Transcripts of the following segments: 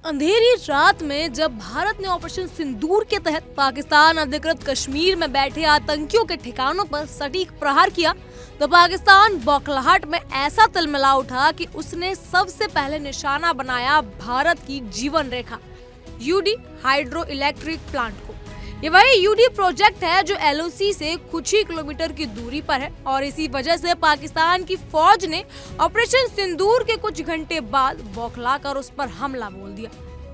अंधेरी रात में जब भारत ने ऑपरेशन सिंदूर के तहत पाकिस्तान अधिकृत कश्मीर में बैठे आतंकियों के ठिकानों पर सटीक प्रहार किया, तो पाकिस्तान बौखलाहट में ऐसा तिलमिला उठा कि उसने सबसे पहले निशाना बनाया भारत की जीवन रेखा यूडी हाइड्रो इलेक्ट्रिक प्लांट को। ये वही यूडी प्रोजेक्ट है जो एलओसी से कुछ ही किलोमीटर की दूरी पर है और इसी वजह से पाकिस्तान की फौज ने ऑपरेशन सिंदूर के कुछ घंटे बाद बौखलाकर उस पर हमला बोल दिया।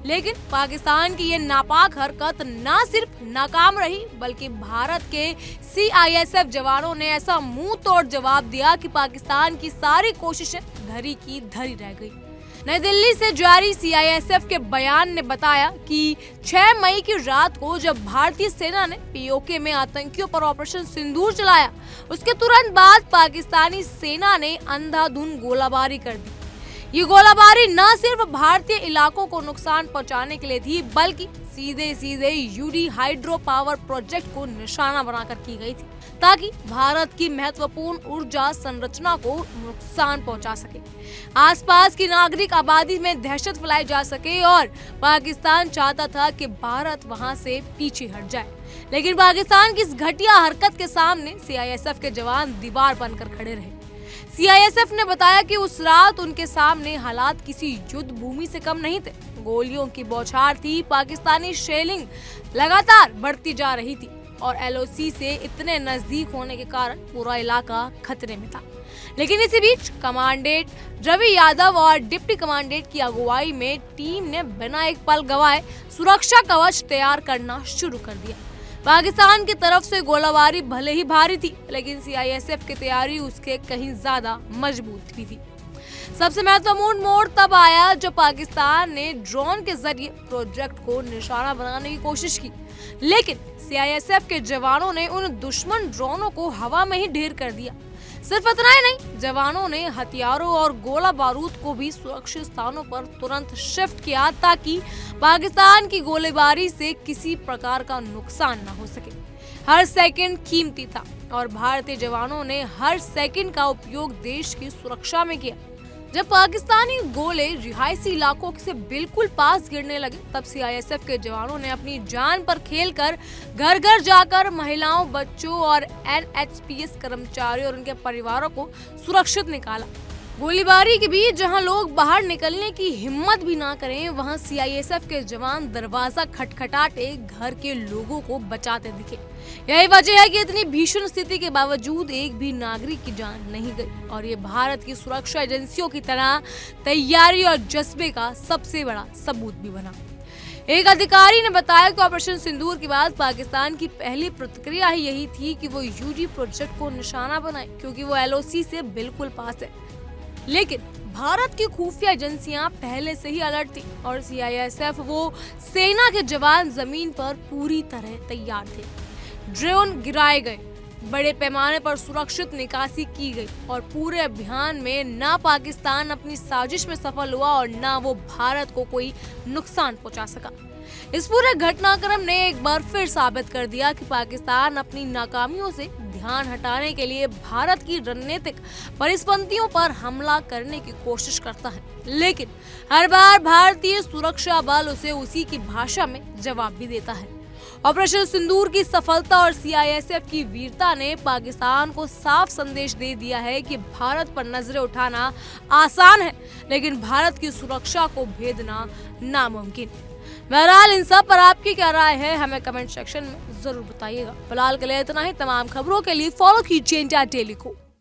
लेकिन पाकिस्तान की ये नापाक हरकत न सिर्फ नाकाम रही बल्कि भारत के सीआईएसएफ जवानों ने ऐसा मुंह तोड़ जवाब दिया कि पाकिस्तान की सारी कोशिशें धरी की धरी रह गई। नई दिल्ली से जारी सीआईएसएफ के बयान ने बताया कि 6 मई की रात को जब भारतीय सेना ने पीओके में आतंकियों पर ऑपरेशन सिंदूर चलाया, उसके तुरंत बाद पाकिस्तानी सेना ने अंधाधुंध गोलाबारी कर दी। ये गोलाबारी न सिर्फ भारतीय इलाकों को नुकसान पहुंचाने के लिए थी बल्कि सीधे सीधे यूडी हाइड्रो पावर प्रोजेक्ट को निशाना बनाकर की गई थी ताकि भारत की महत्वपूर्ण ऊर्जा संरचना को नुकसान पहुंचा सके, आसपास की नागरिक आबादी में दहशत फैलाई जा सके और पाकिस्तान चाहता था कि भारत वहां से पीछे हट जाए। लेकिन पाकिस्तान की इस घटिया हरकत के सामने सीआईएसएफ के जवान दीवार बनकर खड़े रहे। सीआईएसएफ ने बताया कि उस रात उनके सामने हालात किसी युद्ध भूमि से कम नहीं थे। गोलियों की बौछार थी, पाकिस्तानी शेलिंग लगातार बढ़ती जा रही थी और एलओसी से इतने नजदीक होने के कारण पूरा इलाका खतरे में था। लेकिन इसी बीच कमांडेंट रवि यादव और डिप्टी कमांडेंट की अगुवाई में टीम ने बिना एक पल गवाए सुरक्षा कवच तैयार करना शुरू कर दिया। पाकिस्तान की तरफ से गोलाबारी भले ही भारी थी लेकिन सीआईएसएफ की तैयारी उसके कहीं ज्यादा मजबूत भी थी। सबसे महत्वपूर्ण मोड़ तब आया जब पाकिस्तान ने ड्रोन के जरिए प्रोजेक्ट को निशाना बनाने की कोशिश की, लेकिन सीआईएसएफ के जवानों ने उन दुश्मन ड्रोनों को हवा में ही ढेर कर दिया। सिर्फ इतना ही नहीं, जवानों ने हथियारों और गोला बारूद को भी सुरक्षित स्थानों पर तुरंत शिफ्ट किया ताकि पाकिस्तान की गोलीबारी से किसी प्रकार का नुकसान न हो सके। हर सेकंड कीमती था और भारतीय जवानों ने हर सेकंड का उपयोग देश की सुरक्षा में किया। जब पाकिस्तानी गोले रिहायशी इलाकों से बिल्कुल पास गिरने लगे तब सीआईएसएफ के जवानों ने अपनी जान पर खेलकर घर घर जाकर महिलाओं, बच्चों और एनएचपीएस कर्मचारियों और उनके परिवारों को सुरक्षित निकाला। गोलीबारी के बीच जहां लोग बाहर निकलने की हिम्मत भी ना करें, वहां सीआईएसएफ के जवान दरवाजा खटखटाते घर के लोगों को बचाते दिखे। यही वजह है कि इतनी भीषण स्थिति के बावजूद एक भी नागरिक की जान नहीं गई और ये भारत की सुरक्षा एजेंसियों की तरह तैयारी और जज्बे का सबसे बड़ा सबूत भी बना। एक अधिकारी ने बताया कि ऑपरेशन सिंदूर के बाद पाकिस्तान की पहली प्रतिक्रिया ही यही थी कि वो यूडी प्रोजेक्ट को निशाना बनाए क्योंकि वो एलओसी से बिल्कुल पास है। लेकिन भारत की खुफिया एजेंसियां पहले से ही अलर्ट थी और सीआईएसएफ वो सेना के जवान जमीन पर पूरी तरह तैयार थे। ड्रोन गिराए गए, बड़े पैमाने पर सुरक्षित निकासी की गई और पूरे अभियान में न पाकिस्तान अपनी साजिश में सफल हुआ और न वो भारत को कोई नुकसान पहुंचा सका। इस पूरे घटनाक्रम ने एक बार फिर साबित कर दिया कि पाकिस्तान अपनी नाकामियों से ध्यान हटाने के लिए भारत की रणनीतिक परिसंपत्तियों पर हमला करने की कोशिश करता है, लेकिन हर बार भारतीय सुरक्षा बल उसे उसी की भाषा में जवाब भी देता है। ऑपरेशन सिंदूर की सफलता और सीआईएसएफ की वीरता ने पाकिस्तान को साफ संदेश दे दिया है कि भारत पर नजरें उठाना आसान है लेकिन भारत की सुरक्षा को भेदना नामुमकिन। बहरहाल इन सब पर आपकी क्या राय है, हमें कमेंट सेक्शन में जरूर बताइएगा। फिलहाल के लिए इतना ही। तमाम खबरों के लिए फॉलो कीजिए इंडिया डेली को।